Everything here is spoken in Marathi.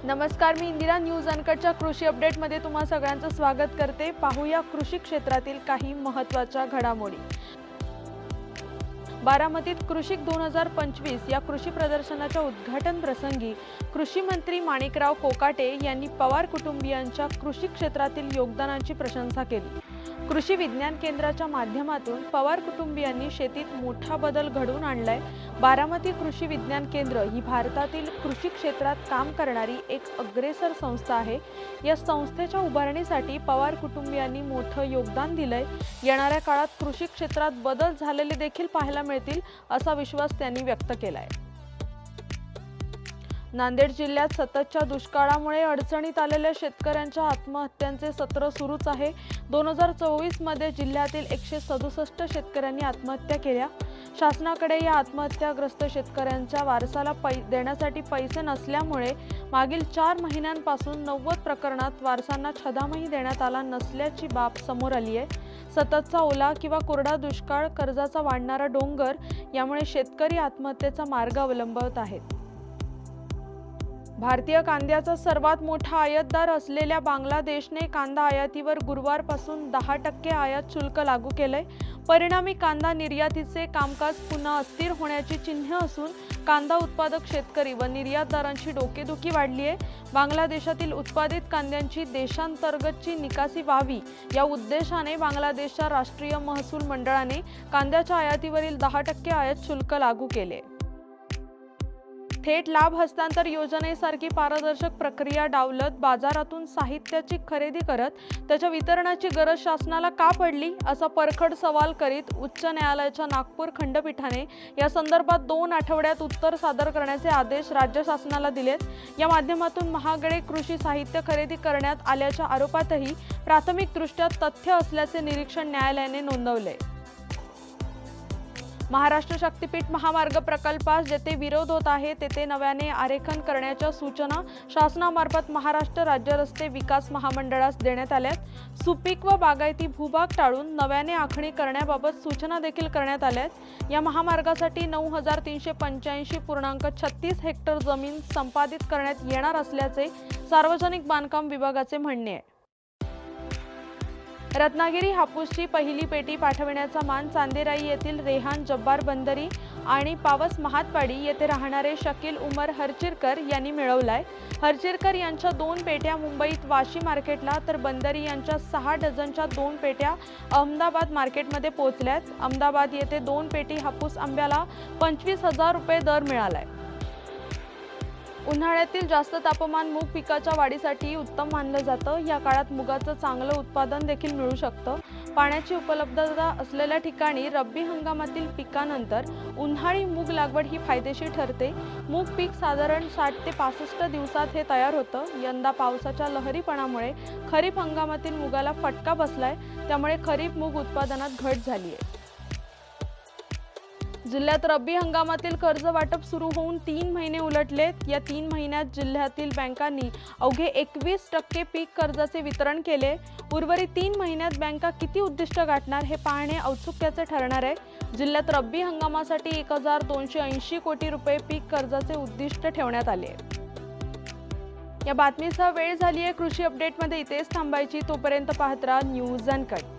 नमस्कार, मी इंदिरा न्यूज अनकटच्या कृषी अपडेटमध्ये तुम्हा सगळ्यांचं स्वागत करते। पाहूया कृषी क्षेत्रातील काही महत्त्वाच्या घडामोडी। बारामतीत कृषिक 2025 या कृषी प्रदर्शनाच्या उद्घाटन प्रसंगी कृषी मंत्री माणिकराव कोकाटे यांनी पवार कुटुंबियांच्या कृषी क्षेत्रातील योगदानाची प्रशंसा केली। कृषी विज्ञान केंद्राच्या माध्यमातून पवार कुटुंबियांनी शेतीत मोठा बदल घडवून आणलाय। बारामती कृषी विज्ञान केंद्र ही भारतातील कृषी क्षेत्रात काम करणारी एक अग्रेसर संस्था आहे। या संस्थेच्या उभारणीसाठी पवार कुटुंबियांनी मोठं योगदान दिलंय। येणाऱ्या काळात कृषी क्षेत्रात बदल झालेले देखील पाहायला मिळतील असा विश्वास त्यांनी व्यक्त केलाय। नांदेड जिल्ह्यात सततच्या दुष्काळामुळे अडचणीत आलेल्या शेतकऱ्यांच्या आत्महत्यांचे सत्र सुरूच आहे। 2024 मध्ये जिल्ह्यातील 167 शेतकऱ्यांनी आत्महत्या केल्या। शासनाकडे या आत्महत्याग्रस्त शेतकऱ्यांच्या वारसाला देण्यासाठी पैसे नसल्यामुळे मागील 4 महिन्यांपासून 90 प्रकरणात वारसांना छदामही देण्यात आला नसल्याची बाब समोर आली आहे। सततचा ओला किंवा कोरडा दुष्काळ, कर्जाचा वाढणारा डोंगर यामुळे शेतकरी आत्महत्येचा मार्ग अवलंबत आहेत। भारतीय कांद्याचा सर्वात मोठा आयातदार असलेल्या बांगलादेशने कांदा आयातीवर गुरुवारपासून 10% आयात शुल्क लागू केलंय। परिणामी कांदा निर्यातीचे कामकाज पुन्हा अस्थिर होण्याची चिन्हे असून कांदा उत्पादक शेतकरी व निर्यातदारांची डोकेदुखी वाढली आहे। बांगलादेशातील उत्पादित कांद्यांची देशांतर्गतची निकासी व्हावी या उद्देशाने बांगलादेशच्या राष्ट्रीय महसूल मंडळाने कांद्याच्या आयातीवरील 10% आयात शुल्क लागू केले। थेट लाभ हस्तांतर योजनेसारखी पारदर्शक प्रक्रिया डावलत बाजारातून साहित्याची खरेदी करत त्याच्या वितरणाची गरज शासनाला का पडली असा परखड सवाल करीत उच्च न्यायालयाच्या नागपूर खंडपीठाने या संदर्भात 2 आठवड्यात उत्तर सादर करण्याचे आदेश राज्य शासनाला दिलेत। या माध्यमातून महागडे कृषी साहित्य खरेदी करण्यात आल्याच्या आरोपातही प्राथमिकदृष्ट्या तथ्य असल्याचे निरीक्षण न्यायालयाने नोंदवले। महाराष्ट्र शक्तीपीठ महामार्ग प्रकल्पास जेथे विरोध होत आहे तेथे नव्याने आरेखन करण्याच्या सूचना शासनामार्फत महाराष्ट्र राज्य रस्ते विकास महामंडळास देण्यात आल्यात। सुपीक व बागायती भूभाग टाळून नव्याने आखणी करण्याबाबत सूचना देखील करण्यात आल्यात। या महामार्गासाठी 9385.36 हेक्टर जमीन संपादित करण्यात येणार असल्याचे सार्वजनिक बांधकाम विभागाचे म्हणणे आहे। रत्नागिरी हापूसची पहिली पेटी पाठविण्याचा मान चांदेराई येथील रेहान जब्बार बंदरी आणि पावस महातवाडी येथे राहणारे शकील उमर हरचिरकर यांनी मिळवलाय। हरचिरकर यांच्या 2 पेट्या मुंबईत वाशी मार्केटला तर बंदरी यांच्या 6 डझनच्या 2 पेट्या अहमदाबाद मार्केटमध्ये पोहोचल्यात। अहमदाबाद येथे 2 पेटी हापूस आंब्याला 25,000 रुपये दर मिळालाय। उन्हाळ्यातील जास्त तापमान मूग पिकाच्या वाढीसाठी उत्तम मानलं जातं। या काळात मुगाचं चांगलं उत्पादन देखील मिळू शकतं। पाण्याची उपलब्धता असलेल्या ठिकाणी रब्बी हंगामातील पिकानंतर उन्हाळी मूग लागवड ही फायदेशीर ठरते। मूग पीक साधारण 60 ते 65 दिवसात हे तयार होतं। यंदा पावसाच्या लहरीपणामुळे खरीप हंगामातील मुगाला फटका बसलाय, त्यामुळे खरीप मूग उत्पादनात घट झाली आहे। जिल्ह्यात रब्बी हंगामातील कर्ज वाटप सुरू होऊन 3 महिने उलटलेत। या 3 महिन्यात जिल्ह्यातील बँकांनी अवघे 21% पीक कर्जाचे वितरण केले। उर्वरित 3 महिन्यात बँका किती उद्दिष्ट गाठणार हे पाहणे औत्सुक्याचे ठरणार आहे। जिल्ह्यात रब्बी हंगामासाठी 1280 कोटी रुपये पीक कर्जाचे उद्दिष्ट ठेवण्यात आले। या बातमीसह वेळ झाली आहे कृषी अपडेटमध्ये इथेच थांबायची। तोपर्यंत पाहत राहा न्यूज अनकट।